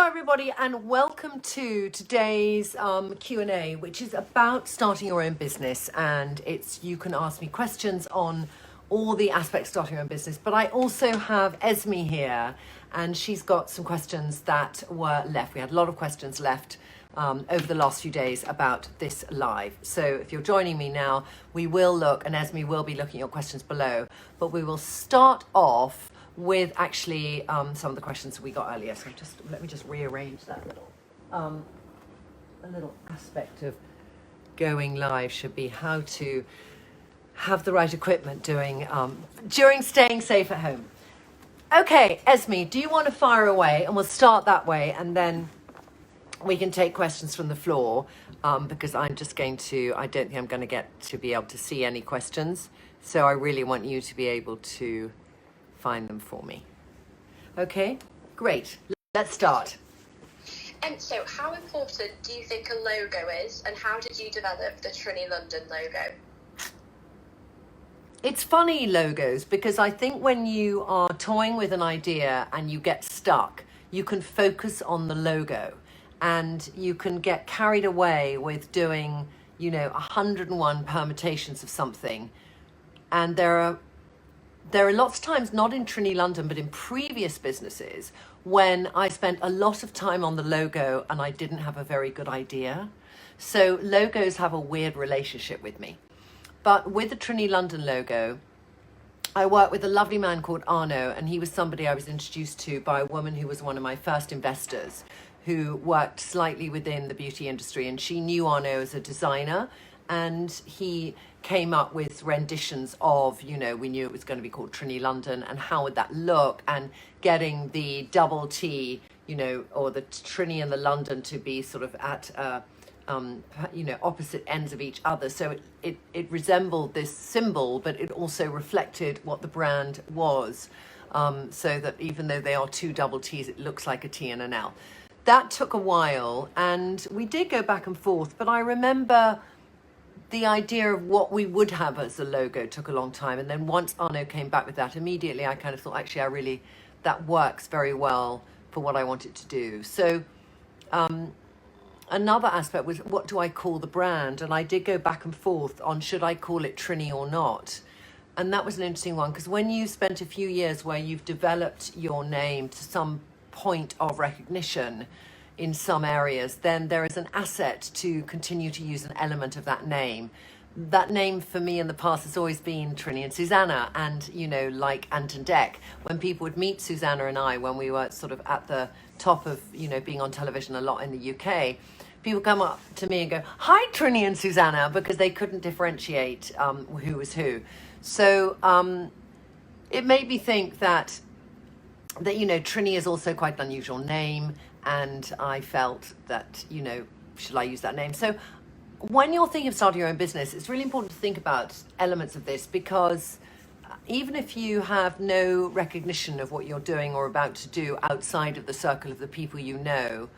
Hello everybody and welcome to today's Q&A, which is about starting your own business, and you can ask me questions on all the aspects of starting your own business, but I also have Esme here and she's got some questions that were left. We had a lot of questions left over the last few days about this live. So if you're joining me now, we will look, and Esme will be looking at your questions below, but we will start off with actually some of the questions we got earlier. So let me just rearrange that a little aspect of going live should be how to have the right equipment during staying safe at home. Okay, Esme, do you want to fire away? And we'll start that way, and then we can take questions from the floor, because I don't think I'm going to get to be able to see any questions. So I really want you to be able to find them for me. Okay, great. Let's start. And so how important do you think a logo is, and how did you develop the Trinny London logo? It's funny, logos, because I think when you are toying with an idea and you get stuck, you can focus on the logo and you can get carried away with doing, 101 permutations of something. And there are lots of times, not in Trinny London, but in previous businesses, when I spent a lot of time on the logo and I didn't have a very good idea. So logos have a weird relationship with me. But with the Trinny London logo, I worked with a lovely man called Arno, and he was somebody I was introduced to by a woman who was one of my first investors, who worked slightly within the beauty industry, and she knew Arno as a designer, and he came up with renditions of, we knew it was going to be called Trinny London, and how would that look, and getting the double T, or the Trinny and the London to be sort of at, opposite ends of each other. So it resembled this symbol, but it also reflected what the brand was, so that even though they are two double T's, it looks like a T and an L. That took a while, and we did go back and forth, but I remember the idea of what we would have as a logo took a long time. And then once Arno came back with that, immediately I kind of thought, actually, that works very well for what I wanted to do. So another aspect was, what do I call the brand? And I did go back and forth on, should I call it Trini or not? And that was an interesting one, because when you spent a few years where you've developed your name to some point of recognition in some areas, then there is an asset to continue to use an element of that name. That name for me in the past has always been Trini and Susanna, and like Ant and Dec. When people would meet Susanna and I, when we were sort of at the top of being on television a lot in the UK, people come up to me and go, "Hi, Trini and Susanna," because they couldn't differentiate who was who. So it made me think that Trini is also quite an unusual name, and I felt that, should I use that name? So when you're thinking of starting your own business, it's really important to think about elements of this, because even if you have no recognition of what you're doing or about to do outside of the circle of the people you know,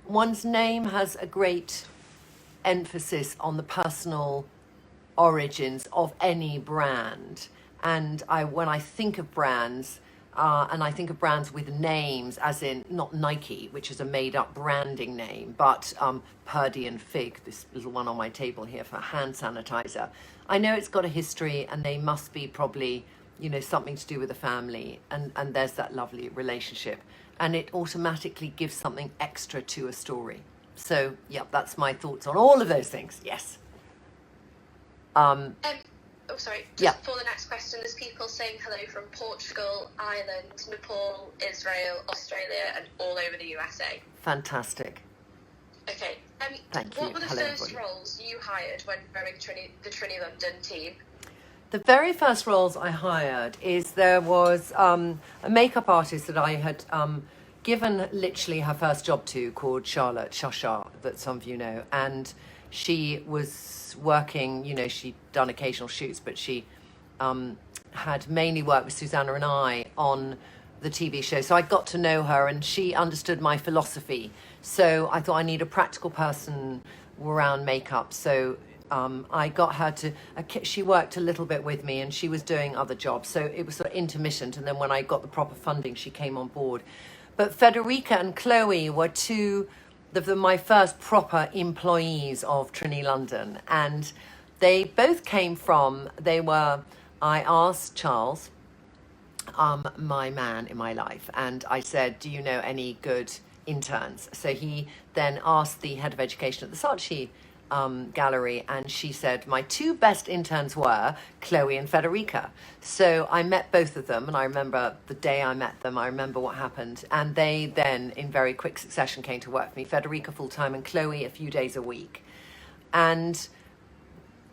one's name has a great emphasis on the personal origins of any brand. And when I think of brands, and I think of brands with names, as in not Nike, which is a made-up branding name, but Purdy and Fig, this little one on my table here for hand sanitizer. I know it's got a history, and they must be probably, something to do with a family, and there's that lovely relationship, and it automatically gives something extra to a story. So, yeah, that's my thoughts on all of those things. Yes. Just for the next question, there's people saying hello from Portugal, Ireland, Nepal, Israel, Australia, and all over the USA. Fantastic. Okay. Thank you. What were the first roles you hired when growing the Trinny London team? The very first roles I hired there was a makeup artist that I had given literally her first job to, called Charlotte Shasha, that some of you know, and she was working, she'd done occasional shoots, but she had mainly worked with Susanna and I on the TV show. So I got to know her, and she understood my philosophy. So I thought, I need a practical person around makeup. So I got her she worked a little bit with me, and she was doing other jobs. So it was sort of intermittent. And then when I got the proper funding, she came on board. But Federica and Chloe were two of my first proper employees of Trinny London. And they both came from, I asked Charles, my man in my life, and I said, do you know any good interns? So he then asked the head of education at the Saatchi gallery, and she said my two best interns were Chloe and Federica. So I met both of them, and I remember the day I met them, I remember what happened, and they then in very quick succession came to work for me, Federica full-time and Chloe a few days a week. And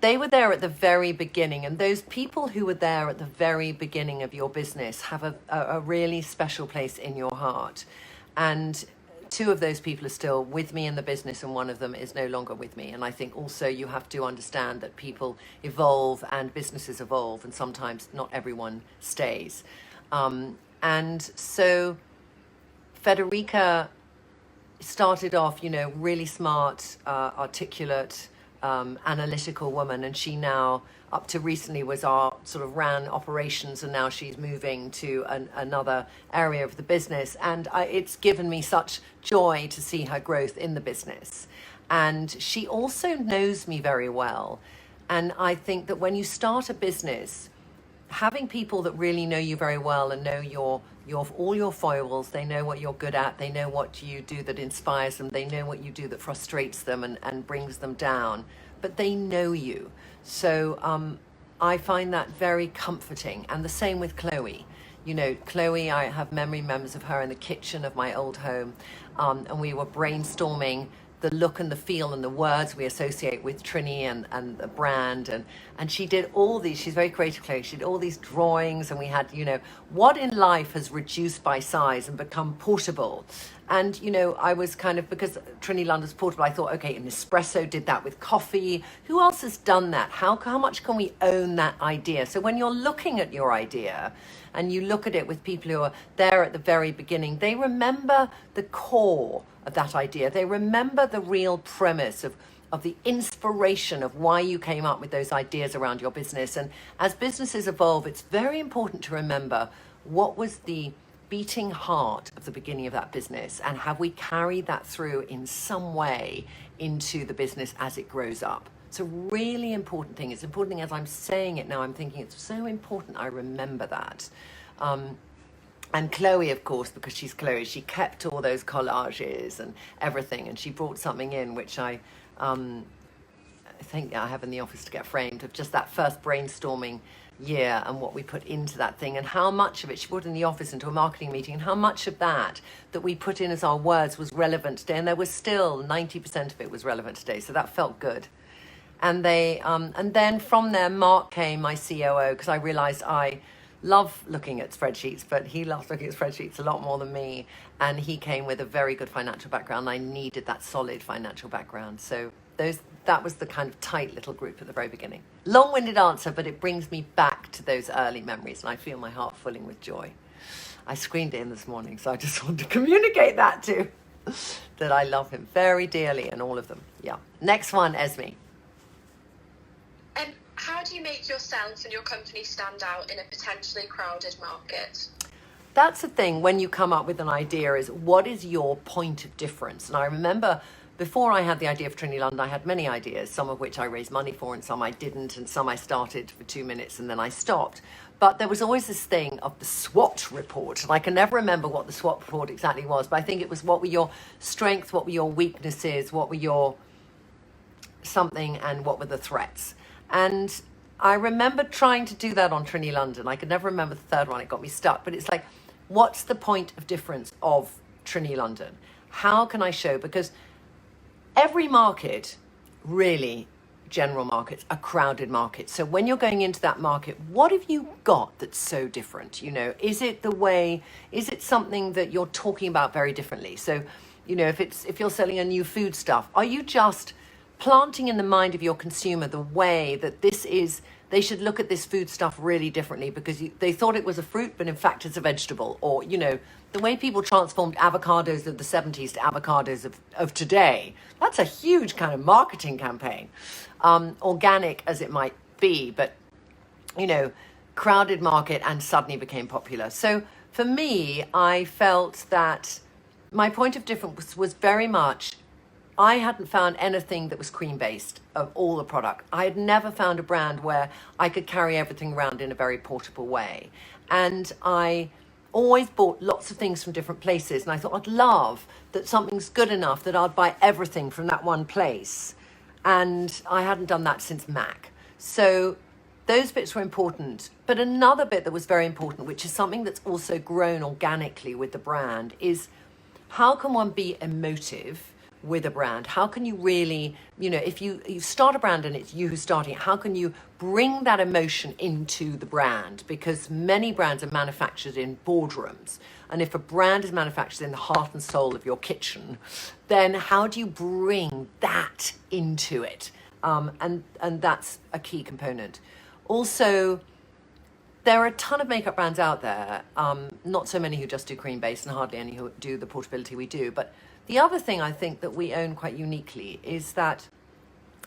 they were there at the very beginning, and those people who were there at the very beginning of your business have a really special place in your heart. And two of those people are still with me in the business, and one of them is no longer with me. And I think also you have to understand that people evolve and businesses evolve, and sometimes not everyone stays. And so Federica started off, really smart, articulate, analytical woman, and she now, up to recently, was ran operations, and now she's moving to another area of the business, and it's given me such joy to see her growth in the business. And she also knows me very well, and I think that when you start a business, having people that really know you very well and know your all your foibles, they know what you're good at, they know what you do that inspires them, they know what you do that frustrates them and brings them down, but they know you. So I find that very comforting. And the same with Chloe. Chloe, I have members of her in the kitchen of my old home, and we were brainstorming the look and the feel and the words we associate with Trini and the brand. And she did all these, she's very creative, Chloe. She did all these drawings, and we had, what in life has reduced by size and become portable? And, I was kind of, because Trinny London's portable, I thought, okay, Nespresso did that with coffee. Who else has done that? How much can we own that idea? So when you're looking at your idea and you look at it with people who are there at the very beginning, they remember the core of that idea. They remember the real premise of the inspiration of why you came up with those ideas around your business. And as businesses evolve, it's very important to remember what was the beating heart of the beginning of that business, and have we carried that through in some way into the business as it grows up. It's a really important thing. It's an important thing. As I'm saying it now, I'm thinking it's so important I remember that. And Chloe, of course, because she's Chloe, she kept all those collages and everything, and she brought something in which I think I have in the office to get framed, of just that first brainstorming year and what we put into that thing, and how much of it she put in the office into a marketing meeting, and how much of that we put in as our words was relevant today. And there was still 90% of it was relevant today, so that felt good. And they and then from there, Mark came, my COO, because I realized I love looking at spreadsheets, but he loves looking at spreadsheets a lot more than me, and he came with a very good financial background. I needed that solid financial background, so that was the kind of tight little group at the very beginning. Long-winded answer, but it brings me back to those early memories, and I feel my heart filling with joy. I screened it in this morning, so I just wanted to communicate that too, that I love him very dearly, and all of them. Yeah. Next one, Esme. How do you make yourself and your company stand out in a potentially crowded market? That's the thing when you come up with an idea, is what is your point of difference? And I remember before I had the idea of Trinny London, I had many ideas, some of which I raised money for and some I didn't, and some I started for 2 minutes and then I stopped. But there was always this thing of the SWOT report, and I can never remember what the SWOT report exactly was, but I think it was what were your strengths, what were your weaknesses, what were your something, and what were the threats. And I remember trying to do that on Trinny London. I could never remember the third one. It got me stuck. But it's like, what's the point of difference of Trinny London? How can I show? Because every market, really, general markets, are crowded markets. So when you're going into that market, what have you got that's so different? Is it something that you're talking about very differently? So, if you're selling a new food stuff, are you just planting in the mind of your consumer the way that they should look at this food stuff really differently because they thought it was a fruit, but in fact it's a vegetable? Or, the way people transformed avocados of the 70s to avocados of today, that's a huge kind of marketing campaign. Organic as it might be, but, crowded market and suddenly became popular. So for me, I felt that my point of difference was very much, I hadn't found anything that was cream-based of all the product. I had never found a brand where I could carry everything around in a very portable way. And I always bought lots of things from different places. And I thought, I'd love that something's good enough that I'd buy everything from that one place. And I hadn't done that since Mac. So those bits were important. But another bit that was very important, which is something that's also grown organically with the brand, is how can one be emotive with a brand? How can you really, if you start a brand and it's you who's starting it, how can you bring that emotion into the brand? Because many brands are manufactured in boardrooms. And if a brand is manufactured in the heart and soul of your kitchen, then how do you bring that into it? And that's a key component. Also, there are a ton of makeup brands out there, not so many who just do cream-based and hardly any who do the portability we do. But the other thing I think that we own quite uniquely is that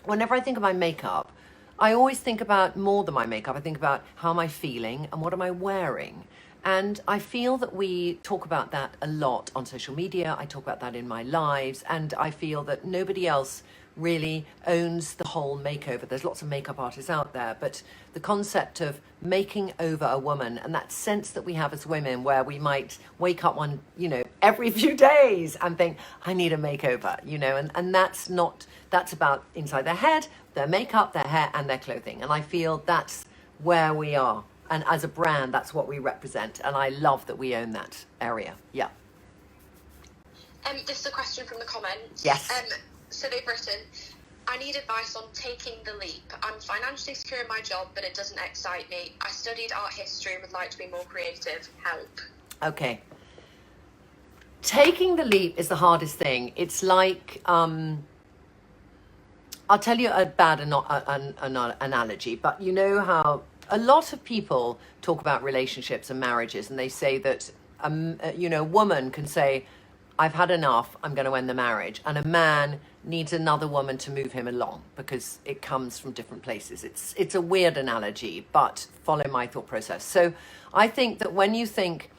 whenever I think of my makeup, I always think about more than my makeup. I think about how am I feeling and what am I wearing. And I feel that we talk about that a lot on social media. I talk about that in my lives. And I feel that nobody else really owns the whole makeover. There's lots of makeup artists out there, but the concept of making over a woman and that sense that we have as women where we might wake up every few days and think, I need a makeover, and that's about inside their head, their makeup, their hair and their clothing. And I feel that's where we are. And as a brand, that's what we represent. And I love that we own that area. Yeah. This is a question from the comments. Yes. So they've written, I need advice on taking the leap. I'm financially secure in my job, but it doesn't excite me. I studied art history and would like to be more creative. Help. Okay. Taking the leap is the hardest thing. It's like, I'll tell you a bad analogy, but you know how a lot of people talk about relationships and marriages, and they say that, a woman can say, I've had enough, I'm going to end the marriage. And a man needs another woman to move him along because it comes from different places. It's a weird analogy, but follow my thought process. So I think that when you think,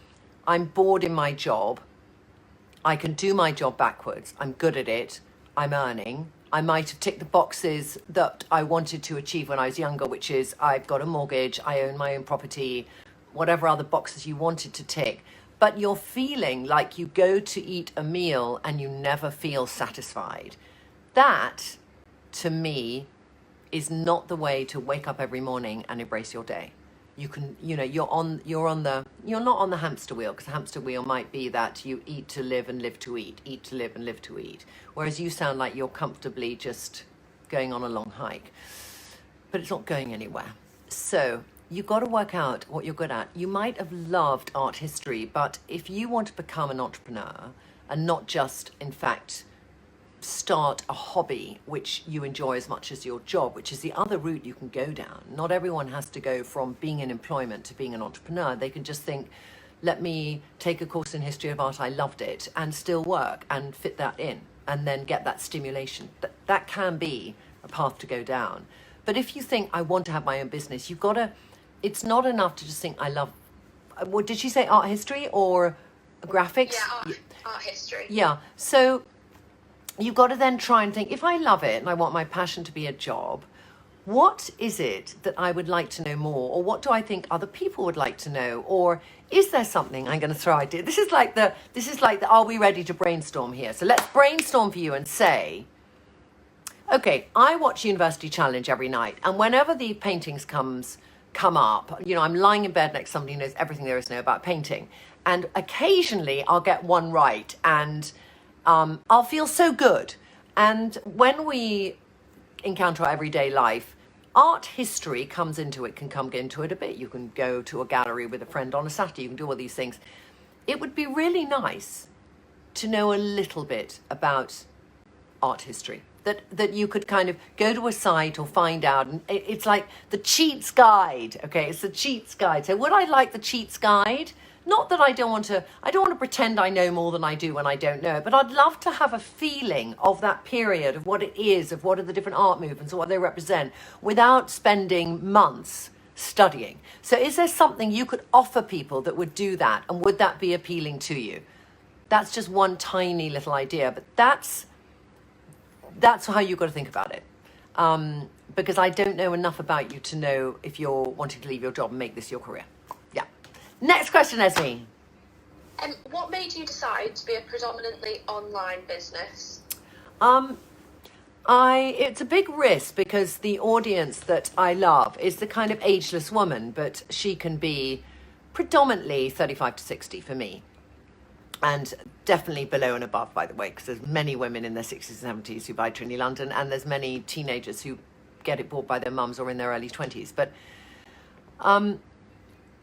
I'm bored in my job, I can do my job backwards, I'm good at it, I'm earning, I might have ticked the boxes that I wanted to achieve when I was younger, which is I've got a mortgage, I own my own property, whatever other boxes you wanted to tick. But you're feeling like you go to eat a meal and you never feel satisfied. That, to me, is not the way to wake up every morning and embrace your day. You can, you're not on the hamster wheel, because the hamster wheel might be that you eat to live and live to eat to live and live to eat. Whereas you sound like you're comfortably just going on a long hike, but it's not going anywhere. So you've got to work out what you're good at. You might have loved art history, but if you want to become an entrepreneur and not just, in fact, start a hobby which you enjoy as much as your job, which is the other route you can go down. Not everyone has to go from being in employment to being an entrepreneur. They can just think, let me take a course in history of art, I loved it, and still work and fit that in and then get that stimulation. That can be a path to go down. But if you think, I want to have my own business, you've got to, it's not enough to just think, I love, what did she say, art history or graphics? Yeah, art history. Yeah, so you've got to then try and think, if I love it and I want my passion to be a job, what is it that I would like to know more? Or what do I think other people would like to know? Or is there something I'm going to throw idea? This is like the, are we ready to brainstorm here? So let's brainstorm for you and say, okay, I watch University Challenge every night. And whenever the paintings come up, I'm lying in bed next to somebody who knows everything there is to know about painting. And occasionally I'll get one right and I'll feel so good. And when we encounter our everyday life, art history comes into it, can come into it a bit. You can go to a gallery with a friend on a Saturday, you can do all these things. It would be really nice to know a little bit about art history. That you could kind of go to a site or find out, and it's like the cheats guide, okay? It's the cheats guide. So would I like the cheats guide? Not that I don't want to pretend I know more than I do when I don't know, but I'd love to have a feeling of that period, of what it is, of what are the different art movements, or what they represent, without spending months studying. So is there something you could offer people that would do that? And would that be appealing to you? That's just one tiny little idea, but that's how you've got to think about it. Because I don't know enough about you to know if you're wanting to leave your job and make this your career. Yeah. Next question, Esme. What made you decide to be a predominantly online business? It's a big risk because the audience that I love is the kind of ageless woman, but she can be predominantly 35 to 60 for me. And definitely below and above, by the way, because there's many women in their 60s and 70s who buy Trinny London, and there's many teenagers who get it bought by their mums or in their early 20s. But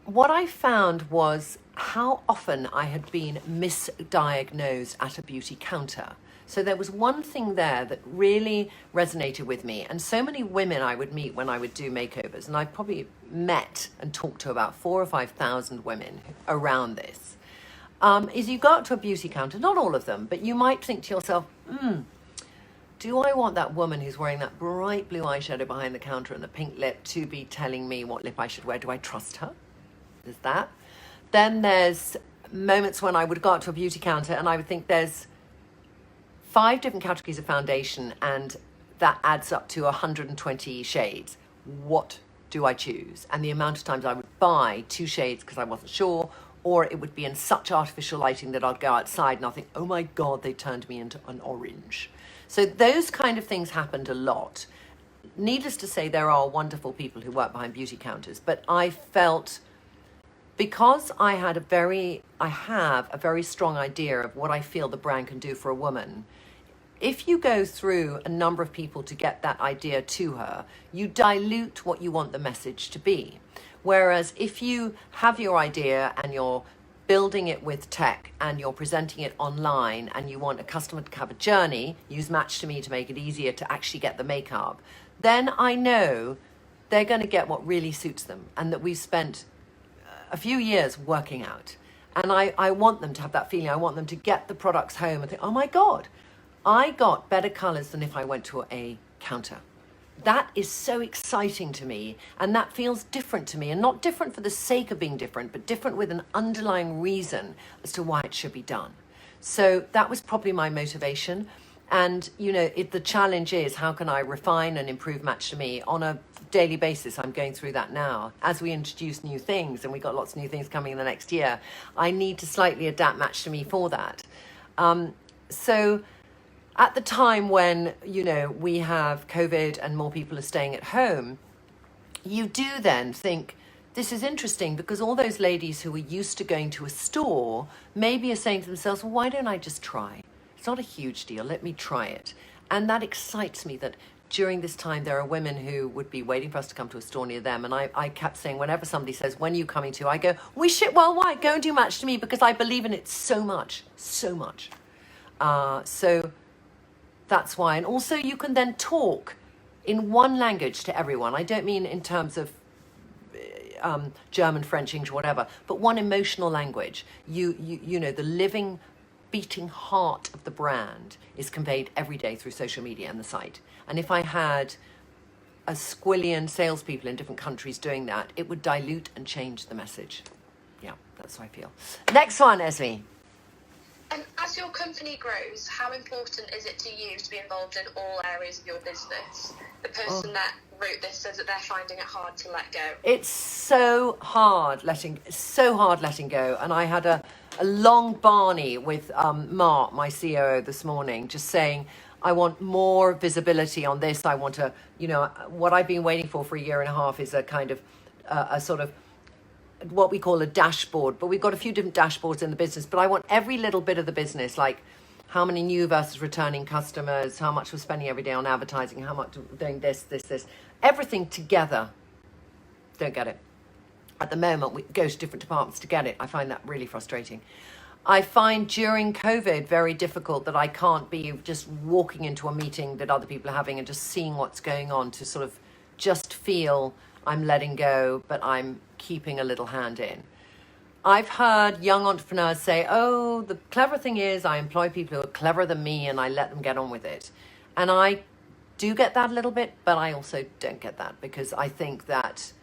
what I found was how often I had been misdiagnosed at a beauty counter. So there was one thing there that really resonated with me. And so many women I would meet when I would do makeovers, and I probably met and talked to about 4,000 or 5,000 women around this, is you go up to a beauty counter, not all of them, but you might think to yourself, do I want that woman who's wearing that bright blue eyeshadow behind the counter and the pink lip to be telling me what lip I should wear? Do I trust her? There's that. Then there's moments when I would go up to a beauty counter and I would think there's 5 different categories of foundation and that adds up to 120 shades. What do I choose? And the amount of times I would buy 2 shades because I wasn't sure, or it would be in such artificial lighting that I'd go outside and I'll think, oh my God, they turned me into an orange. So those kind of things happened a lot. Needless to say, there are wonderful people who work behind beauty counters, but I felt, because I have a very strong idea of what I feel the brand can do for a woman, if you go through a number of people to get that idea to her, you dilute what you want the message to be. Whereas if you have your idea and you're building it with tech and you're presenting it online and you want a customer to have a journey, use Match to Me to make it easier to actually get the makeup, then I know they're going to get what really suits them and that we've spent a few years working out. And I want them to have that feeling. I want them to get the products home and think, oh my God, I got better colors than if I went to a counter. That is so exciting to me, and that feels different to me, and not different for the sake of being different, but different with an underlying reason as to why it should be done. So that was probably my motivation. And, you know, the challenge is, how can I refine and improve Match to Me on a daily basis? I'm going through that now. As we introduce new things, and we've got lots of new things coming in the next year, I need to slightly adapt Match to Me for that. So at the time when, you know, we have COVID and more people are staying at home, you do then think, this is interesting, because all those ladies who were used to going to a store maybe are saying to themselves, well, why don't I just try? It's not a huge deal. Let me try it. And that excites me that during this time, there are women who would be waiting for us to come to a store near them. And I kept saying, whenever somebody says, when are you coming to? I go, we ship worldwide. Go and do Match to Me, because I believe in it so much, so much. So that's why. And also you can then talk in one language to everyone. I don't mean in terms of German, French, English, whatever, but one emotional language. You know, the living, beating heart of the brand is conveyed every day through social media and the site. And if I had a squillion salespeople in different countries doing that, it would dilute and change the message. Yeah, that's how I feel. Next one, Esme. And as your company grows, how important is it to you to be involved in all areas of your business? The person that wrote this says that they're finding it hard to let go. It's so hard letting go. And I had a long Barney with Mark, my COO, this morning, just saying, I want more visibility on this. I want to, you know, what I've been waiting for a year and a half is a kind of a sort of what we call a dashboard, but we've got a few different dashboards in the business, but I want every little bit of the business, like how many new versus returning customers, how much we're spending every day on advertising, how much we're doing this, everything together. Don't get it. At the moment, we go to different departments to get it. I find that really frustrating. I find during COVID very difficult that I can't be just walking into a meeting that other people are having and just seeing what's going on to sort of just feel I'm letting go, but I'm keeping a little hand in. I've heard young entrepreneurs say, oh, the clever thing is I employ people who are cleverer than me and I let them get on with it. And I do get that a little bit, but I also don't get that, because I think that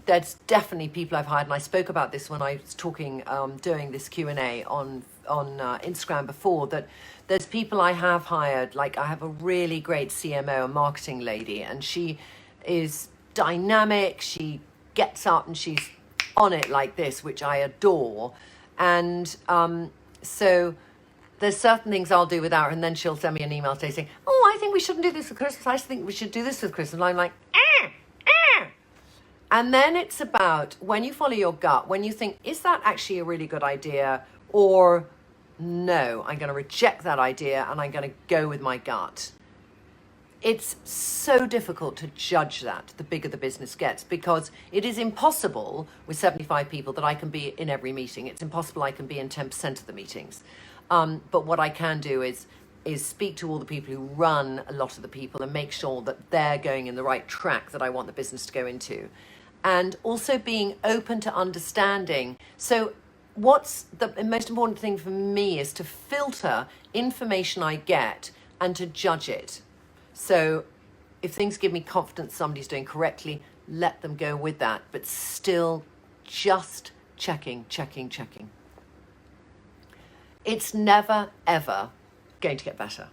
There's definitely people I've hired, and I spoke about this when I was talking, doing this Q&A on Instagram before, that there's people I have hired. Like, I have a really great CMO, a marketing lady, and she is dynamic. She gets up and she's on it like this, which I adore. And so there's certain things I'll do without her, and then she'll send me an email today saying, oh, I think we shouldn't do this for Christmas. I think we should do this for Christmas. And I'm like, ah. And then it's about when you follow your gut, when you think, is that actually a really good idea? Or no, I'm going to reject that idea and I'm going to go with my gut. It's so difficult to judge that the bigger the business gets, because it is impossible with 75 people that I can be in every meeting. It's impossible I can be in 10% of the meetings. But what I can do is speak to all the people who run a lot of the people and make sure that they're going in the right track that I want the business to go into. And also being open to understanding. So what's the most important thing for me is to filter information I get and to judge it. So if things give me confidence somebody's doing correctly, let them go with that, but still just checking. It's never, ever going to get better.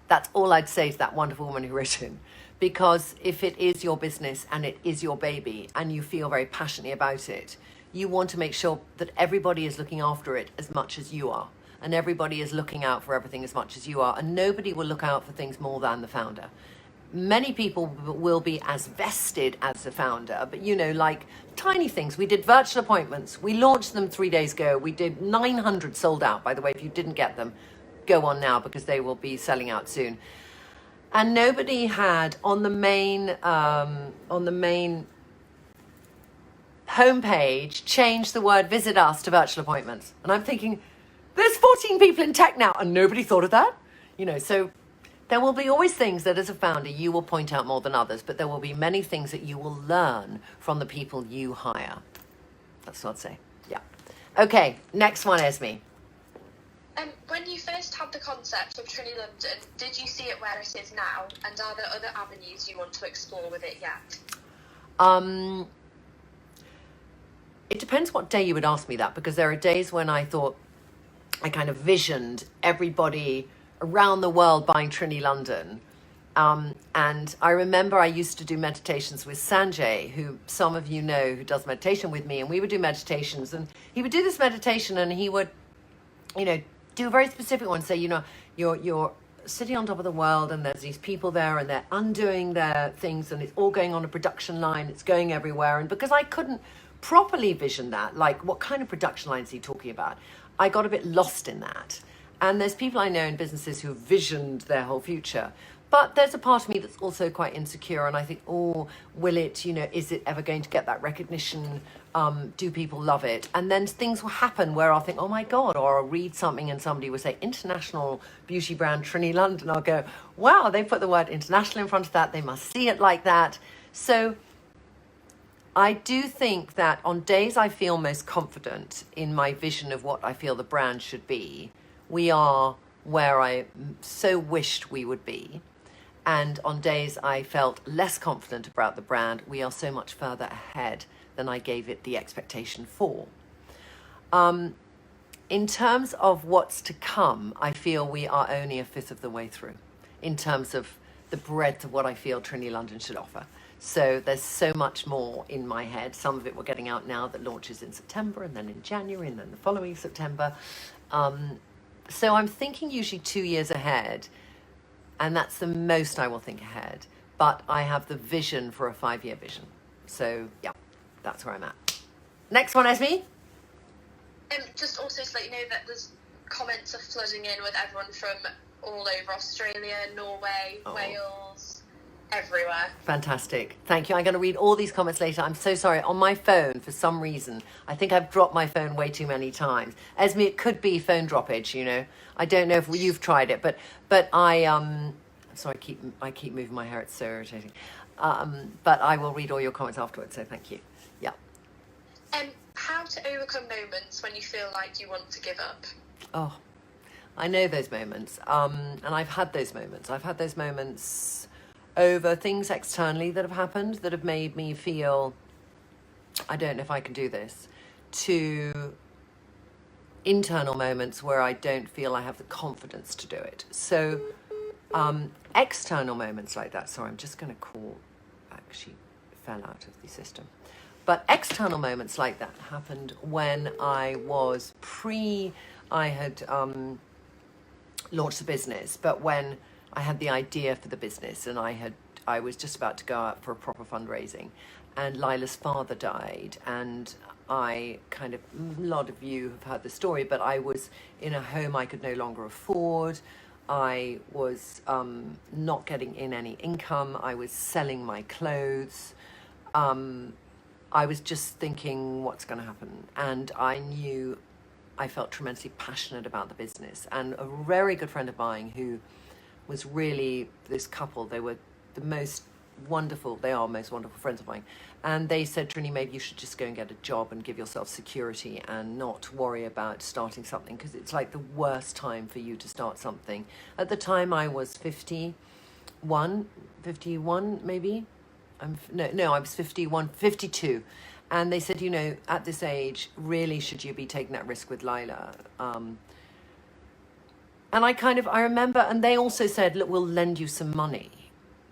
That's all I'd say to that wonderful woman who wrote in. Because if it is your business and it is your baby and you feel very passionately about it, you want to make sure that everybody is looking after it as much as you are. And everybody is looking out for everything as much as you are. And nobody will look out for things more than the founder. Many people will be as vested as the founder, but like tiny things. We did virtual appointments. We launched them 3 days ago. We did 900 sold out, by the way. If you didn't get them, go on now because they will be selling out soon. And nobody had on the main homepage changed the word visit us to virtual appointments. And I'm thinking, there's 14 people in tech now and nobody thought of that. So there will be always things that as a founder you will point out more than others, but there will be many things that you will learn from the people you hire. That's what I'd say. Yeah. Okay, next one, Esme. When you first had the concept of Trinny London, did you see it where it is now? And are there other avenues you want to explore with it yet? It depends what day you would ask me that, because there are days when I thought I kind of visioned everybody around the world buying Trinny London. And I remember I used to do meditations with Sanjay, who some of you know, who does meditation with me, and we would do meditations, and he would do this meditation and he would, do a very specific one. Say, you're sitting on top of the world and there's these people there and they're undoing their things and it's all going on a production line. It's going everywhere. And because I couldn't properly vision that, like what kind of production line is he talking about? I got a bit lost in that. And there's people I know in businesses who visioned their whole future. But there's a part of me that's also quite insecure. And I think, will it, is it ever going to get that recognition? Do people love it? And then things will happen where I'll think, oh my God, or I'll read something and somebody will say, international beauty brand Trinny London. I'll go, wow, they put the word international in front of that. They must see it like that. So I do think that on days I feel most confident in my vision of what I feel the brand should be, we are where I so wished we would be. And on days I felt less confident about the brand, we are so much further ahead than I gave it the expectation for. In terms of what's to come, I feel we are only a fifth of the way through in terms of the breadth of what I feel Trinny London should offer. So there's so much more in my head. Some of it we're getting out now that launches in September and then in January and then the following September. So I'm thinking usually 2 years ahead, and that's the most I will think ahead. But I have the vision for a 5-year vision. So yeah, that's where I'm at. Next one, Esme. Just also to let you know that there's comments are flooding in with everyone from all over Australia, Norway, Wales, everywhere. Fantastic. Thank you. I'm going to read all these comments later. I'm so sorry. On my phone, for some reason, I think I've dropped my phone way too many times. Esme, it could be phone droppage, I don't know if you've tried it, but I sorry, I keep moving my hair. It's so irritating. But I will read all your comments afterwards, so thank you. Yeah. How to overcome moments when you feel like you want to give up? Oh, I know those moments. And I've had those moments. I've had those moments over things externally that have happened that have made me feel I don't know if I can do this, to internal moments where I don't feel I have the confidence to do it. So external moments like that, sorry, I'm just going to call, actually fell out of the system. But external moments like that happened when I was I had launched the business, but when I had the idea for the business and I was just about to go out for a proper fundraising, and Lila's father died, and a lot of you have heard the story, but I was in a home I could no longer afford. I was not getting in any income. I was selling my clothes. I was just thinking, what's going to happen? And I felt tremendously passionate about the business. And a very good friend of mine who was really, this couple, they are most wonderful friends of mine. And they said, Trini, maybe you should just go and get a job and give yourself security and not worry about starting something, because it's like the worst time for you to start something. At the time I was 51 maybe. I was 52. And they said, at this age, really should you be taking that risk with Lila? And I remember, and they also said, look, we'll lend you some money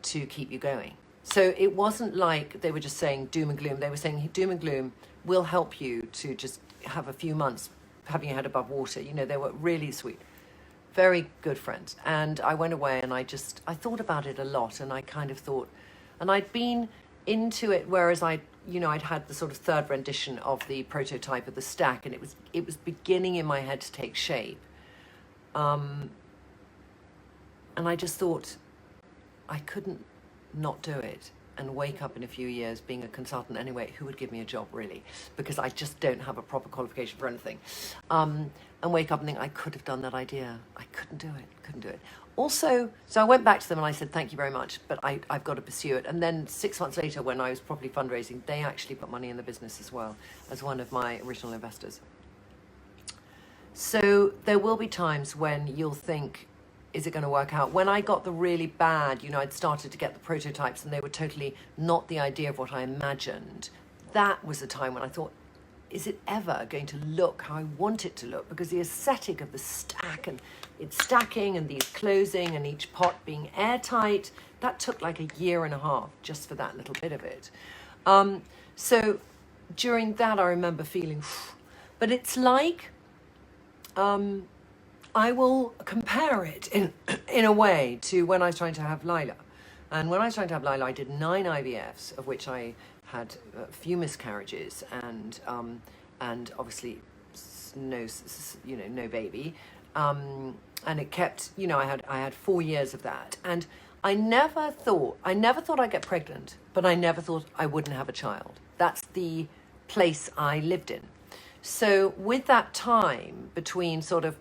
to keep you going. So it wasn't like they were just saying doom and gloom. They were saying doom and gloom, we'll help you to just have a few months having your head above water. They were really sweet, very good friends. And I went away and I thought about it a lot, and I kind of thought, and I'd been into it, whereas I'd had the sort of third rendition of the prototype of the stack, and it was beginning in my head to take shape. And I just thought I couldn't not do it and wake up in a few years being a consultant anyway. Who would give me a job, really? Because I just don't have a proper qualification for anything. And wake up and think, I could have done that idea. I couldn't do it. Also, so I went back to them and I said, thank you very much, but I've got to pursue it. And then 6 months later, when I was properly fundraising, they actually put money in the business as well, as one of my original investors. So there will be times when you'll think, is it going to work out? When I got the really bad, I'd started to get the prototypes and they were totally not the idea of what I imagined. That was the time when I thought, is it ever going to look how I want it to look? Because the aesthetic of the stack, and it's stacking and these closing and each pot being airtight, that took like a year and a half just for that little bit of it. So during that, I remember feeling, but it's like, I will compare it in a way to when I was trying to have Lila. And when I was trying to have Lila, I did 9 IVFs, of which I had a few miscarriages and obviously no baby. And it kept, I had 4 years of that. And I never thought I'd get pregnant, but I never thought I wouldn't have a child. That's the place I lived in. So with that time between sort of,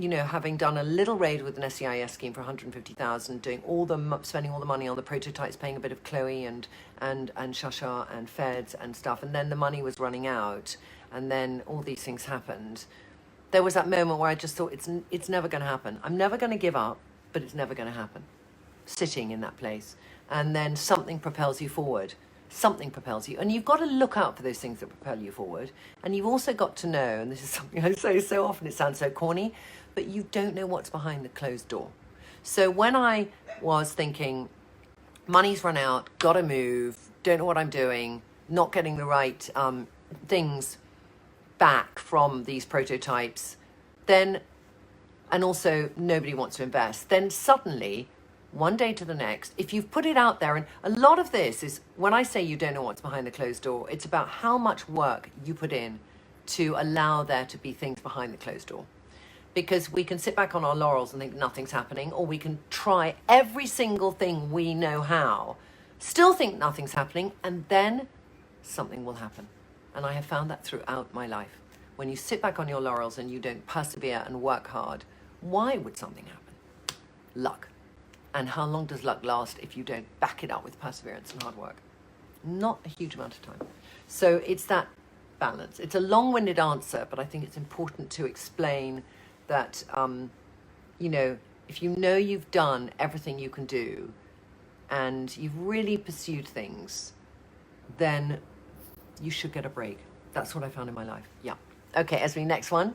having done a little raid with an SEIS scheme for 150,000, spending all the money on the prototypes, paying a bit of Chloe and Shasha and Feds and stuff, and then the money was running out, and then all these things happened. There was that moment where I just thought, it's never going to happen. I'm never going to give up, but it's never going to happen. Sitting in that place, and then something propels you forward. Something propels you, and you've got to look out for those things that propel you forward. And you've also got to know, and this is something I say so often, it sounds so corny, but you don't know what's behind the closed door. So when I was thinking, money's run out, gotta move, don't know what I'm doing, not getting the right things back from these prototypes, then, and also nobody wants to invest, then suddenly, one day to the next, if you've put it out there, and a lot of this is, when I say you don't know what's behind the closed door, it's about how much work you put in to allow there to be things behind the closed door. Because we can sit back on our laurels and think nothing's happening, or we can try every single thing we know how, still think nothing's happening, and then something will happen. And I have found that throughout my life. When you sit back on your laurels and you don't persevere and work hard, why would something happen? Luck. And how long does luck last if you don't back it up with perseverance and hard work? Not a huge amount of time. So it's that balance. It's a long-winded answer, but I think it's important to explain that, if you've done everything you can do and you've really pursued things, then you should get a break. That's what I found in my life. Yeah. Okay, Esme, next one.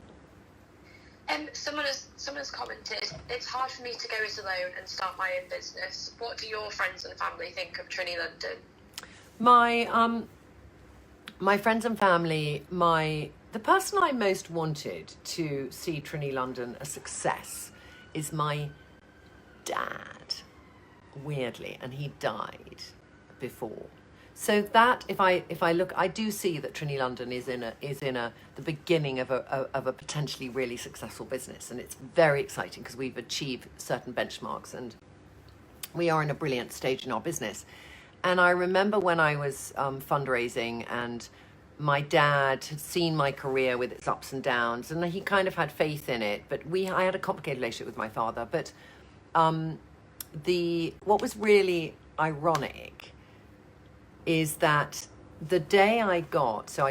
Someone has commented, it's hard for me to go it alone and start my own business. What do your friends and family think of Trinny London? My friends and family, the person I most wanted to see Trinny London a success is my dad, weirdly, and he died before. So that if I look, I do see that Trinny London is in the beginning of a potentially really successful business, and it's very exciting because we've achieved certain benchmarks and we are in a brilliant stage in our business. And I remember when I was fundraising, and my dad had seen my career with its ups and downs, and he kind of had faith in it. But I had a complicated relationship with my father. But what was really ironic is that the day I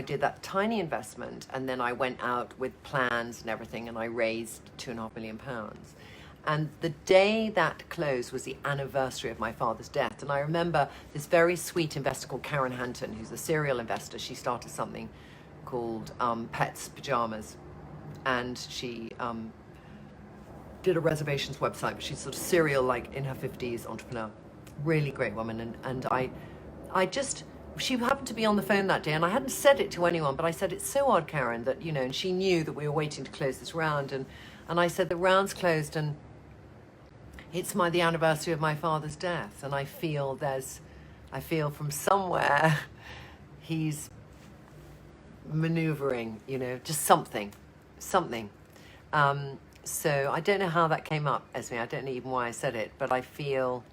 did that tiny investment, and then I went out with plans and everything, and I raised £2.5 million. And the day that closed was the anniversary of my father's death. And I remember this very sweet investor called Karen Hanton, who's a serial investor. She started something called Pets Pajamas. And she did a reservations website, but she's sort of serial, like in her 50s, entrepreneur. Really great woman. And she happened to be on the phone that day, and I hadn't said it to anyone, but I said, it's so odd, Karen, that, and she knew that we were waiting to close this round. And I said, the round's closed, and it's the anniversary of my father's death, and I feel from somewhere he's maneuvering, just something. So I don't know how that came up, Esme. I don't know even why I said it, but I feel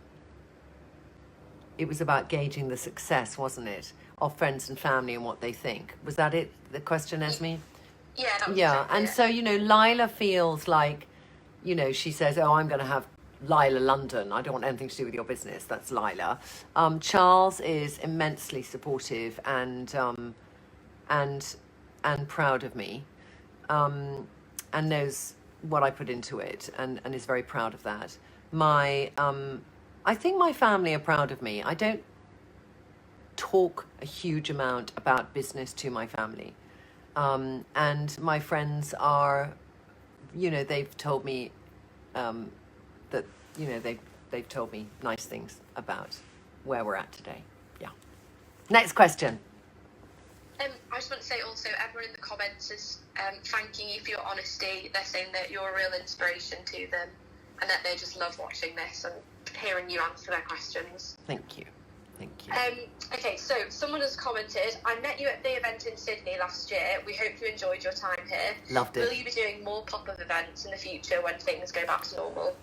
it was about gauging the success, wasn't it, of friends and family and what they think. Was that it, the question, Esme? Yeah, that was yeah. exactly And it. so, Lila feels like, she says, oh, I'm going to have Lila London. I don't want anything to do with your business. That's Lila. Charles is immensely supportive and proud of me, and knows what I put into it, and is very proud of that. I think my family are proud of me. I don't talk a huge amount about business to my family, and my friends are, they've told me that they've told me nice things about where we're at today. Yeah. Next question. I just want to say also, everyone in the comments is thanking you for your honesty. They're saying that you're a real inspiration to them, and that they just love watching this and hearing you answer their questions. Thank you. Okay, so someone has commented, I met you at the event in Sydney last year. We hope you enjoyed your time here. Loved it. Will you be doing more pop-up events in the future when things go back to normal?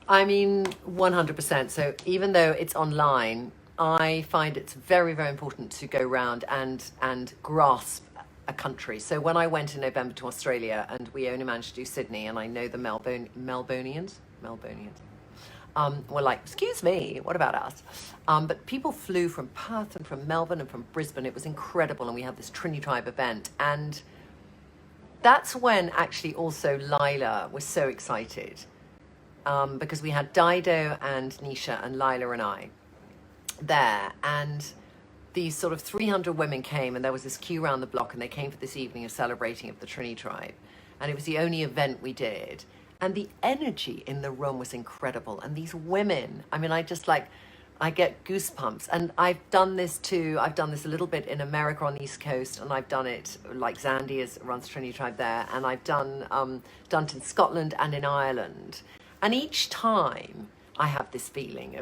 100%. So even though it's online, I find it's very, very important to go around and grasp a country. So when I went in November to Australia, and we only managed to do Sydney, and I know the Melbourneians were like, excuse me, what about us? But people flew from Perth and from Melbourne and from Brisbane. It was incredible. And we had this Trinny Tribe event. And that's when actually also Lila was so excited, because we had Dido and Nisha and Lila and I there. And these sort of 300 women came, and there was this queue around the block, and they came for this evening of celebrating of the Trinny Tribe. And it was the only event we did. And the energy in the room was incredible. And these women, I get goosebumps. And I've done this a little bit in America on the East Coast, and I've done it, like Zandy runs Trinity Tribe there, and I've done it in Scotland and in Ireland. And each time I have this feeling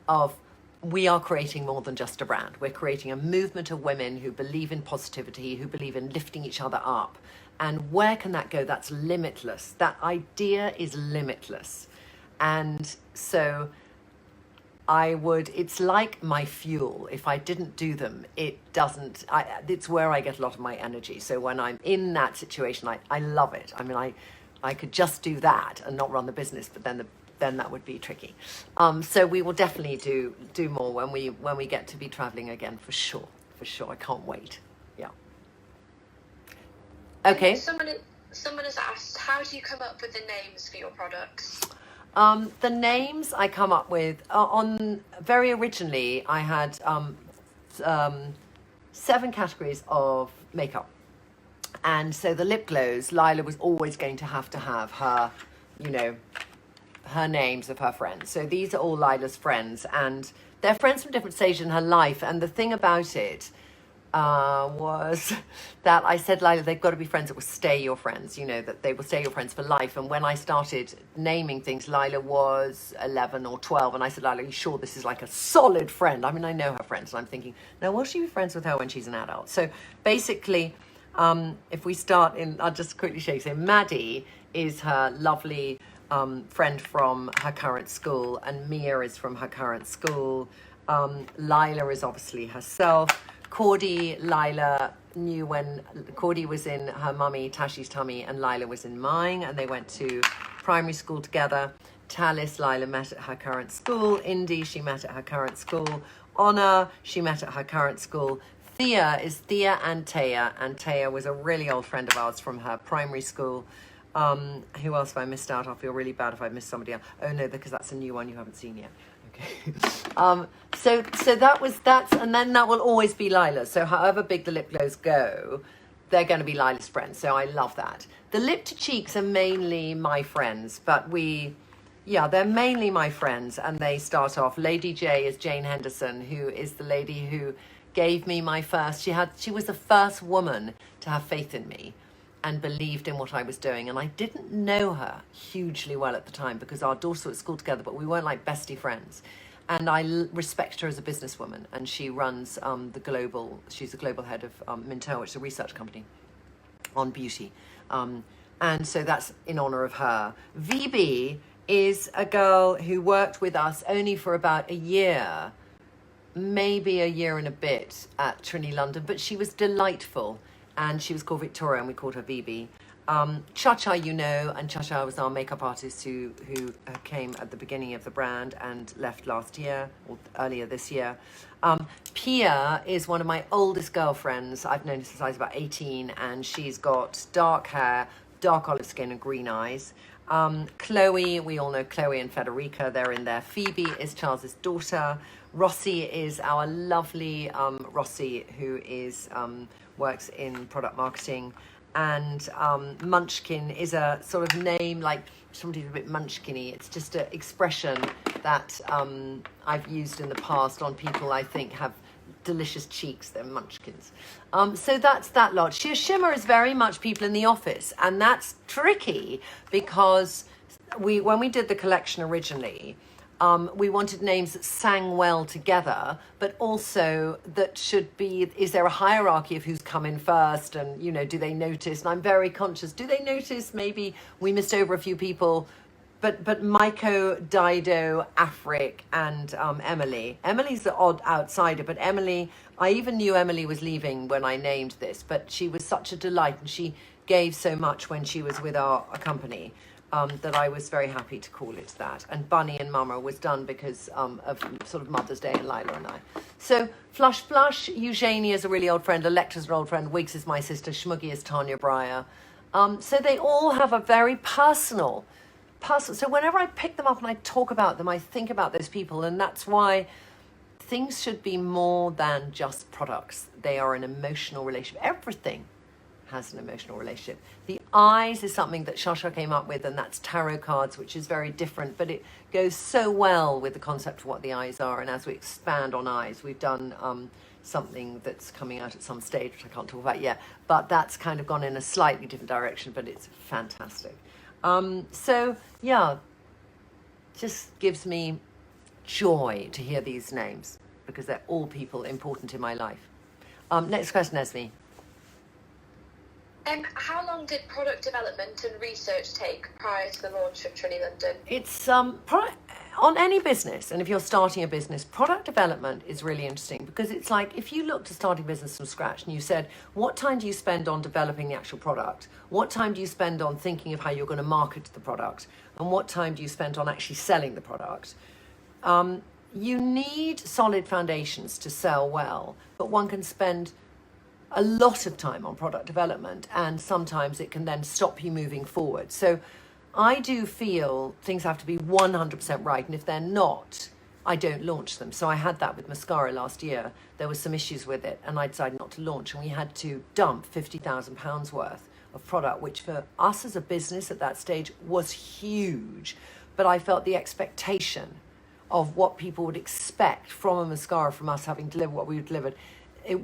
of we are creating more than just a brand. We're creating a movement of women who believe in positivity, who believe in lifting each other up. And where can that go? That's limitless. That idea is limitless. And so it's like my fuel. If I didn't do them, it's where I get a lot of my energy. So when I'm in that situation, I love it. I could just do that and not run the business, but then that would be tricky. So we will definitely do more when we get to be traveling again, for sure. I can't wait. Yeah. Okay. Someone has asked, how do you come up with the names for your products? The names I come up with very originally, I had 7 categories of makeup. And so the lip glows, Lila was always going to have her, you know, her names of her friends. So these are all Lila's friends, and they're friends from different stages in her life. And the thing about it was that I said, Lila, they've got to be friends that will stay your friends, you know, that they will stay your friends for life. And when I started naming things, Lila was 11 or 12. And I said, Lila, are you sure this is like a solid friend? I mean, I know her friends. And I'm thinking, now, will she be friends with her when she's an adult? So basically, if we start in, I'll just quickly show you. So Maddie is her lovely friend from her current school, and Mia is from her current school. Lila is obviously herself. Cordy, Lila knew when Cordy was in her mummy Tashi's tummy and Lila was in mine, and they went to primary school together. Talis, Lila met at her current school. Indy, she met at her current school. Honor, she met at her current school. Thea is Thea and Taya was a really old friend of ours from her primary school. Who else have I missed out? I'll feel really bad if I missed somebody else. Oh no, because that's a new one you haven't seen yet. Okay. So that's, and then that will always be Lila. So however big the lip glows go, they're going to be Lila's friends. So I love that. The lip to cheeks are mainly my friends, but they're mainly my friends, and they start off. Lady J is Jane Henderson, who is the lady who gave me my first. She was the first woman to have faith in me and believed in what I was doing. And I didn't know her hugely well at the time because our daughters were at school together, but we weren't like bestie friends. And I respect her as a businesswoman, and she runs she's the global head of Minto, which is a research company on beauty. And so that's in honor of her. VB is a girl who worked with us only for about a year, maybe a year and a bit at Trinny London, but she was delightful. And she was called Victoria, and we called her VB. Cha-Cha, you know, and Cha-Cha was our makeup artist who came at the beginning of the brand and left last year, or earlier this year. Pia is one of my oldest girlfriends. I've known her since I was about 18, and she's got dark hair, dark olive skin, and green eyes. Chloe, we all know Chloe and Federica, they're in there. Phoebe is Charles's daughter. Rossi is our lovely Rossi, who is works in product marketing. And Munchkin is a sort of name, like somebody's a bit munchkin-y. It's just an expression that I've used in the past on people I think have delicious cheeks. They're munchkins. So that's that lot. Sheer Shimmer is very much people in the office, and that's tricky because when we did the collection originally, we wanted names that sang well together, but also that should be, is there a hierarchy of who's come in first? And, you know, do they notice? And I'm very conscious. Do they notice maybe we missed over a few people? But Maiko, Dido, Afric, and Emily. Emily's the odd outsider, but Emily, I even knew Emily was leaving when I named this, but she was such a delight, and she gave so much when she was with our company. That I was very happy to call it that. And Bunny and Mama was done because of sort of Mother's Day and Lila and I. So Flush Flush, Eugenie is a really old friend, Electra's an old friend, Wiggs is my sister, Schmuggy is Tanya Breyer. So they all have a very personal. So whenever I pick them up and I talk about them, I think about those people, and that's why things should be more than just products. They are an emotional relationship. Everything has an emotional relationship. The eyes is something that Shasha came up with, and that's tarot cards, which is very different, but it goes so well with the concept of what the eyes are. And as we expand on eyes, we've done something that's coming out at some stage, which I can't talk about yet, but that's kind of gone in a slightly different direction, but it's fantastic. So yeah, just gives me joy to hear these names because they're all people important in my life. Next question, Esme. How long did product development and research take prior to the launch of Trinny London? It's on any business, and if you're starting a business, product development is really interesting because it's like if you looked at starting a business from scratch and you said, what time do you spend on developing the actual product? What time do you spend on thinking of how you're going to market the product? And what time do you spend on actually selling the product? You need solid foundations to sell well, but one can spend a lot of time on product development, and sometimes it can then stop you moving forward. So I do feel things have to be 100% right, and if they're not, I don't launch them. So I had that with mascara last year. There was some issues with it, and I decided not to launch, and we had to dump £50,000 worth of product, which for us as a business at that stage was huge. But I felt the expectation of what people would expect from a mascara from us having delivered what we delivered. There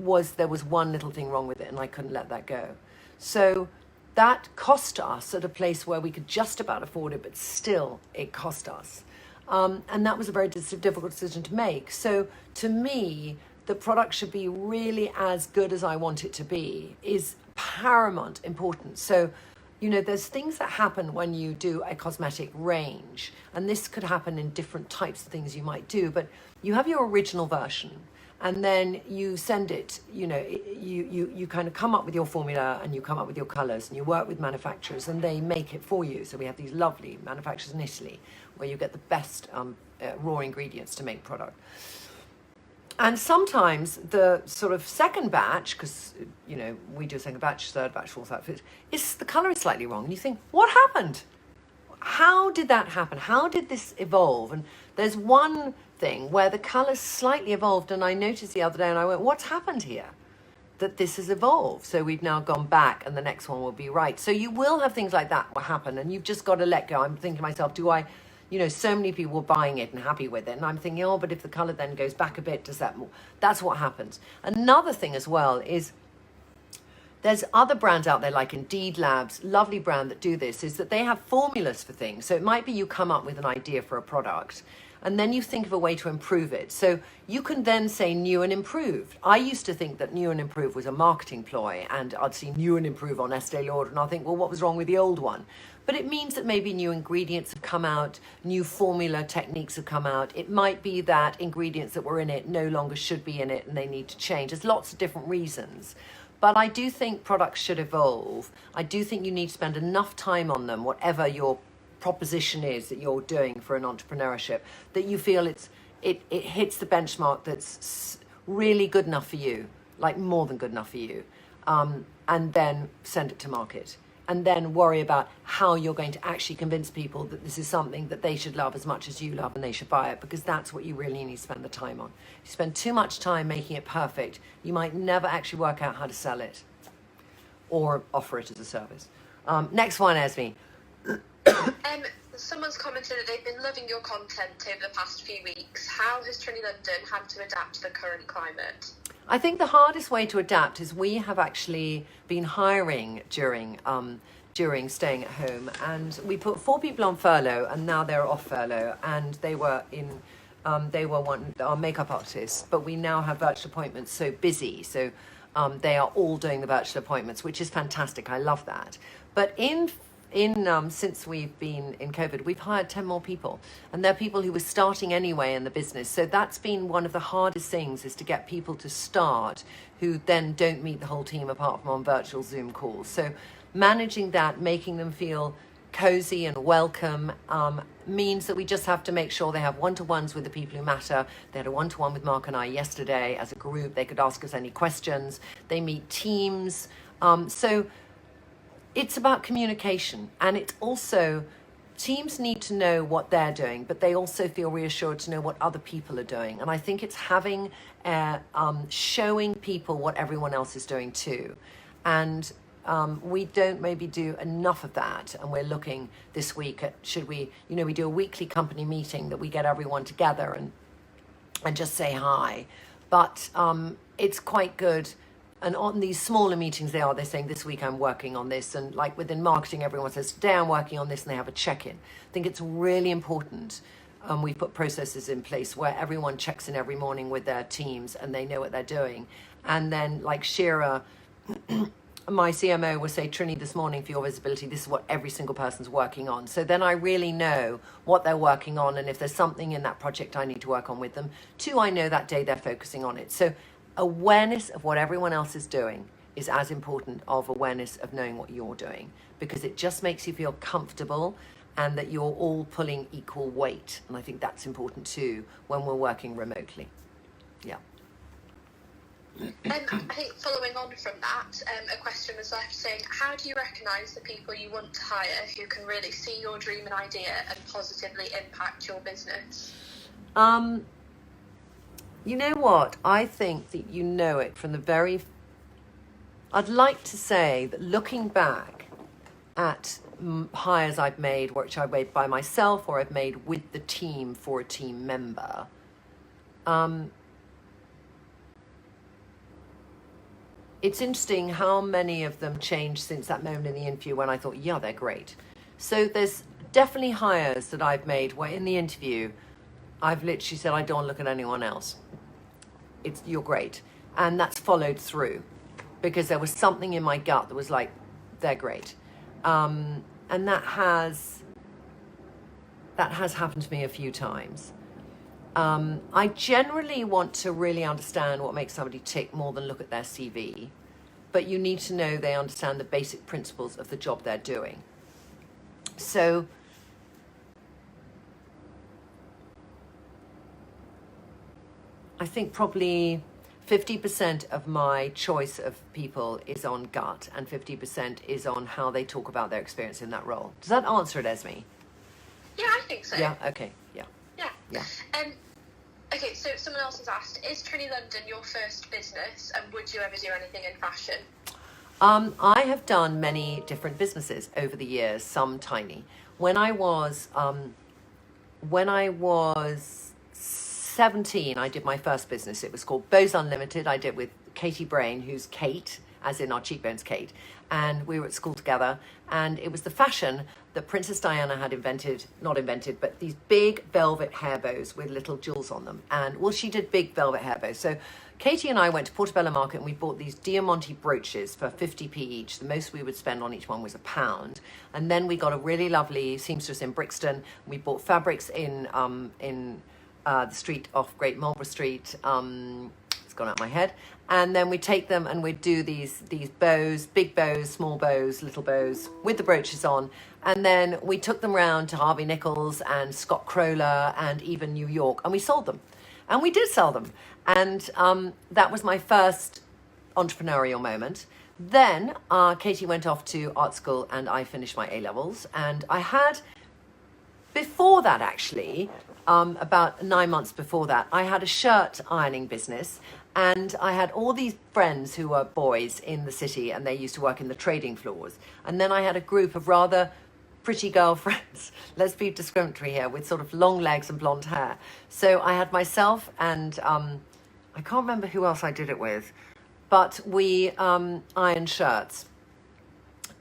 was one little thing wrong with it, and I couldn't let that go. So that cost us at a place where we could just about afford it, but still it cost us. And that was a very difficult decision to make. So to me, the product should be really as good as I want it to be is paramount importance. So, there's things that happen when you do a cosmetic range, and this could happen in different types of things you might do, but you have your original version, and then you send it, you kind of come up with your formula, and you come up with your colors, and you work with manufacturers, and they make it for you. So we have these lovely manufacturers in Italy where you get the best raw ingredients to make product. And sometimes the sort of second batch, because, we do a second batch, third batch, fourth batch, the color is slightly wrong. And you think, what happened? How did that happen? How did this evolve? And there's one thing where the color's slightly evolved, and I noticed the other day, and I went, what's happened here? That this has evolved. So we've now gone back, and the next one will be right. So you will have things like that will happen, and you've just got to let go. I'm thinking to myself, so many people were buying it and happy with it. And I'm thinking, but if the color then goes back a bit, that's what happens. Another thing as well is there's other brands out there like Indeed Labs, lovely brand that do this, is that they have formulas for things. So it might be you come up with an idea for a product, and then you think of a way to improve it. So you can then say new and improved. I used to think that new and improved was a marketing ploy, and I'd see new and improve on Estee Lauder, and I'll think, well, what was wrong with the old one? But it means that maybe new ingredients have come out, new formula techniques have come out. It might be that ingredients that were in it no longer should be in it, and they need to change. There's lots of different reasons. But I do think products should evolve. I do think you need to spend enough time on them, whatever your proposition is that you're doing for an entrepreneurship, that you feel it hits the benchmark that's really good enough for you, like more than good enough for you, and then send it to market. And then worry about how you're going to actually convince people that this is something that they should love as much as you love, and they should buy it, because that's what you really need to spend the time on. If you spend too much time making it perfect, you might never actually work out how to sell it or offer it as a service. Next one, Esme. Someone's commented that they've been loving your content over the past few weeks. How has Trinny London had to adapt to the current climate? I think the hardest way to adapt is we have actually been hiring during staying at home, and we put 4 people on furlough, and now they're off furlough, and they were our makeup artists, but we now have virtual appointments so busy, so they are all doing the virtual appointments, which is fantastic. I love that. But since we've been in COVID, we've hired 10 more people, and they're people who were starting anyway in the business. So that's been one of the hardest things, is to get people to start who then don't meet the whole team apart from on virtual Zoom calls. So managing that, making them feel cozy and welcome, means that we just have to make sure they have one-to-ones with the people who matter. They had a one-to-one with Mark and I yesterday as a group. They could ask us any questions. They meet teams. So it's about communication, and it's also, teams need to know what they're doing, but they also feel reassured to know what other people are doing. And I think it's having, showing people what everyone else is doing too. And we don't maybe do enough of that. And we're looking this week at, should we, we do a weekly company meeting that we get everyone together and just say hi. But it's quite good. And on these smaller meetings, they're saying, this week I'm working on this. And like within marketing, everyone says, today I'm working on this, and they have a check-in. I think it's really important. We put processes in place where everyone checks in every morning with their teams, and they know what they're doing. And then like Shira, my CMO, will say, Trini, this morning for your visibility, this is what every single person's working on. So then I really know what they're working on, and if there's something in that project I need to work on with them. 2, I know that day they're focusing on it. So awareness of what everyone else is doing is as important of awareness of knowing what you're doing, because it just makes you feel comfortable and that you're all pulling equal weight. And I think that's important too when we're working remotely. Yeah. I think following on from that, a question was left saying, how do you recognise the people you want to hire who can really see your dream and idea and positively impact your business? You know what? I think that you know it from the very... I'd like to say that looking back at hires I've made, which I made by myself or I've made with the team for a team member, it's interesting how many of them changed since that moment in the interview when I thought, yeah, they're great. So there's definitely hires that I've made where in the interview, I've literally said, I don't look at anyone else. You're great. And that's followed through because there was something in my gut that was like, they're great. And that has happened to me a few times. I generally want to really understand what makes somebody tick more than look at their CV, but you need to know they understand the basic principles of the job they're doing. So I think probably 50% of my choice of people is on gut and 50% is on how they talk about their experience in that role. Does that answer it, Esme? Yeah, I think so. Yeah, okay, yeah. Yeah. Okay, so someone else has asked, is Trinny London your first business and would you ever do anything in fashion? I have done many different businesses over the years, some tiny. When I was 17, I did my first business. It was called Bows Unlimited. I did with Katie Brain, who's Kate, as in our cheekbones Kate. And we were at school together. And it was the fashion that Princess Diana had not invented, but these big velvet hair bows with little jewels on them. And, well, she did big velvet hair bows. So Katie and I went to Portobello Market and we bought these Diamante brooches for 50p each. The most we would spend on each one was £1. And then we got a really lovely seamstress in Brixton. We bought fabrics in the street off Great Marlborough Street. It's gone out of my head. And then we take them and we do these bows, big bows, small bows, little bows with the brooches on. And then we took them round to Harvey Nichols and Scott Crowler and even New York, and we sold them. And we did sell them. And that was my first entrepreneurial moment. Then Katie went off to art school and I finished my A-levels. And I had, before that actually, about 9 months before that, I had a shirt ironing business. And I had all these friends who were boys in the city and they used to work in the trading floors. And then I had a group of rather pretty girlfriends, let's be discriminatory here, with sort of long legs and blonde hair. So I had myself and I can't remember who else I did it with, but we ironed shirts.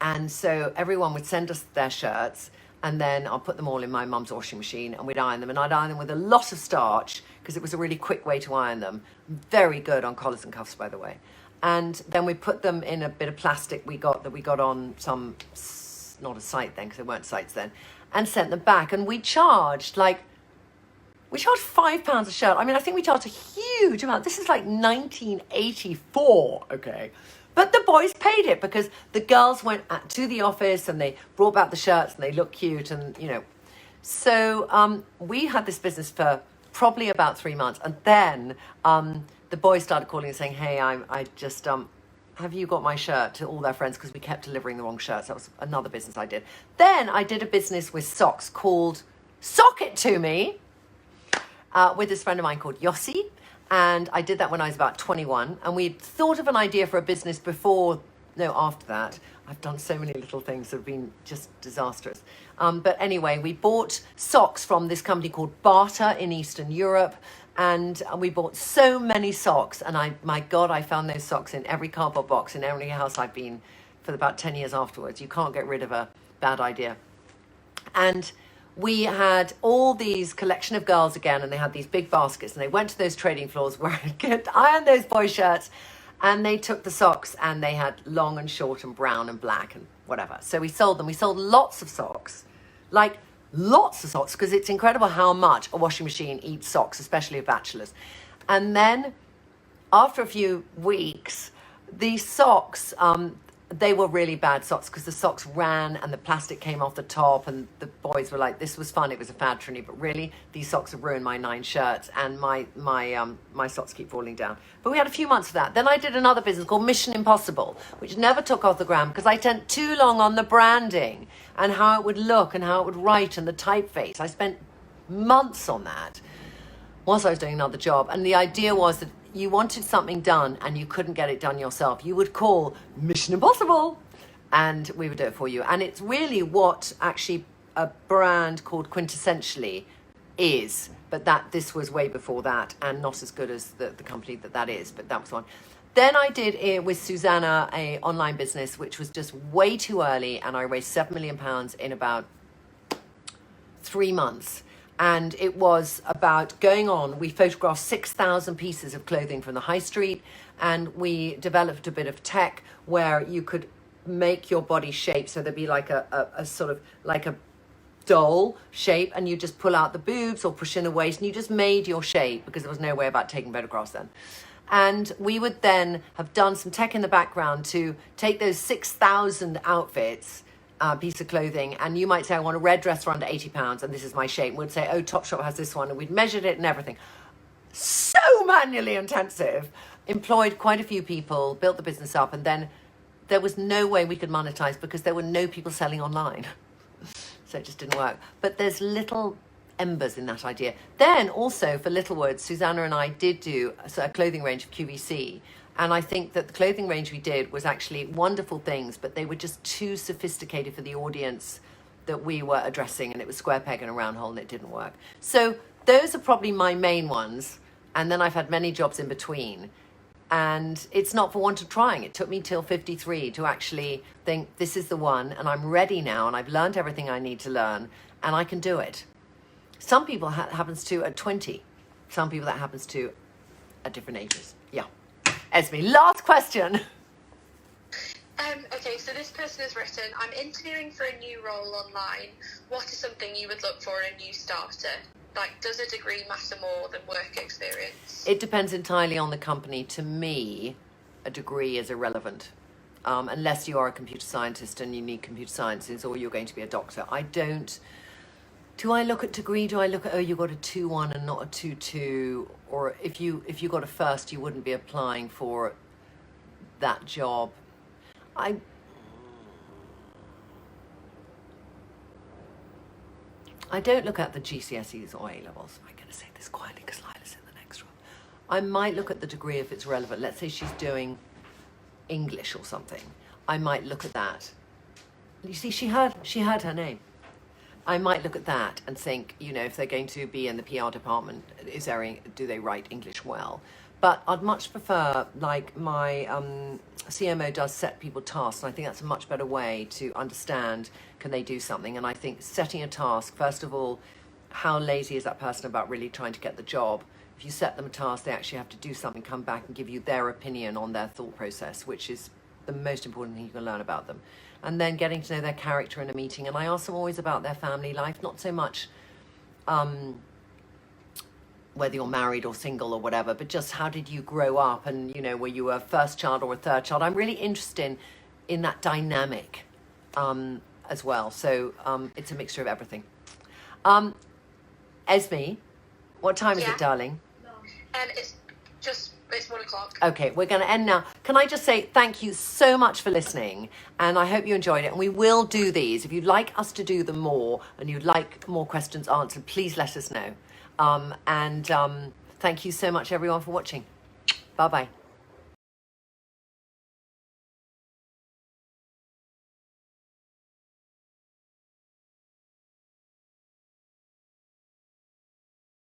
And so everyone would send us their shirts and then I'll put them all in my mum's washing machine and we'd iron them. And I'd iron them with a lot of starch because it was a really quick way to iron them. Very good on collars and cuffs, by the way. And then we put them in a bit of plastic we got on some, not a site then because there weren't sites then, and sent them back. And we charged £5 a shirt. I mean, I think we charged a huge amount. This is like 1984, okay? But the boys paid it because the girls went to the office and they brought back the shirts and they looked cute and, you know. So we had this business for probably about 3 months. And then the boys started calling and saying, hey, I just, have you got my shirt, to all their friends because we kept delivering the wrong shirts. That was another business I did. Then I did a business with socks called Sock It To Me with this friend of mine called Yossi. And I did that when I was about 21. And we'd thought of an idea for a business after that. I've done so many little things that have been just disastrous. But anyway, we bought socks from this company called Barter in Eastern Europe. And we bought so many socks. And my God, I found those socks in every cardboard box in every house I've been for about 10 years afterwards. You can't get rid of a bad idea. And we had all these collection of girls again, and they had these big baskets, and they went to those trading floors where I could iron those boy shirts, and they took the socks, and they had long and short and brown and black and whatever. So we sold them. We sold lots of socks, like lots of socks, because it's incredible how much a washing machine eats socks, especially of bachelors. And then after a few weeks, these socks, they were really bad socks because the socks ran and the plastic came off the top, and the boys were like, this was fun, it was a fad, Trini, but really these socks have ruined my 9 shirts and my socks keep falling down. But we had a few months of that. Then I did another business called Mission Impossible, which never took off the ground because I spent too long on the branding and how it would look and how it would write and the typeface. I spent months on that. whilst I was doing another job. And the idea was that you wanted something done and you couldn't get it done yourself. You would call Mission Impossible and we would do it for you. And it's really what actually a brand called Quintessentially is. But this was way before that and not as good as the company that is. But that was one. Then I did it with Susanna, a online business, which was just way too early. And I raised £7 million in about 3 months. And it was about going on. We photographed 6,000 pieces of clothing from the high street. And we developed a bit of tech where you could make your body shape. So there'd be like a sort of like a doll shape. And you just pull out the boobs or push in the waist. And you just made your shape because there was no way about taking photographs then. And we would then have done some tech in the background to take those 6,000 outfits, piece of clothing, and you might say, I want a red dress for under £80, and this is my shape. We'd say, oh, Topshop has this one, and we'd measured it and everything. So manually intensive, employed quite a few people, built the business up, and then there was no way we could monetize because there were no people selling online. So it just didn't work. But there's little embers in that idea. Then also for Littlewood, Susanna and I did do a clothing range of QVC. And I think that the clothing range we did was actually wonderful things, but they were just too sophisticated for the audience that we were addressing. And it was square peg and a round hole and it didn't work. So those are probably my main ones. And then I've had many jobs in between. And it's not for want of trying. It took me till 53 to actually think this is the one and I'm ready now and I've learned everything I need to learn and I can do it. Some people happens to at 20. Some people that happens to at different ages. Yeah. Esme, last question. Okay, so this person has written, I'm interviewing for a new role online. What is something you would look for in a new starter? Like, does a degree matter more than work experience? It depends entirely on the company. To me, a degree is irrelevant. Unless you are a computer scientist and you need computer sciences or you're going to be a doctor. Do I look at degree? Do I look at, oh, you got a 2-1 and not a 2-2? Or if you got a first, you wouldn't be applying for that job. I don't look at the GCSEs or A-levels. I'm going to say this quietly because Lila's in the next room. I might look at the degree if it's relevant. Let's say she's doing English or something. I might look at that. You see, she heard her name. I might look at that and think, if they're going to be in the PR department, do they write English well? But I'd much prefer, like my CMO does set people tasks, and I think that's a much better way to understand, can they do something? And I think setting a task, first of all, how lazy is that person about really trying to get the job? If you set them a task, they actually have to do something, come back and give you their opinion on their thought process, which is the most important thing you can learn about them. And then getting to know their character in a meeting. And I ask them always about their family life, not so much whether you're married or single or whatever, but just how did you grow up and, were you a first child or a third child? I'm really interested in that dynamic as well. So it's a mixture of everything. Esme, what time is it, darling? It's 1 o'clock. Okay, we're going to end now. Can I just say thank you so much for listening, and I hope you enjoyed it. And we will do these. If you'd like us to do them more and you'd like more questions answered, please let us know. Thank you so much, everyone, for watching. Bye-bye.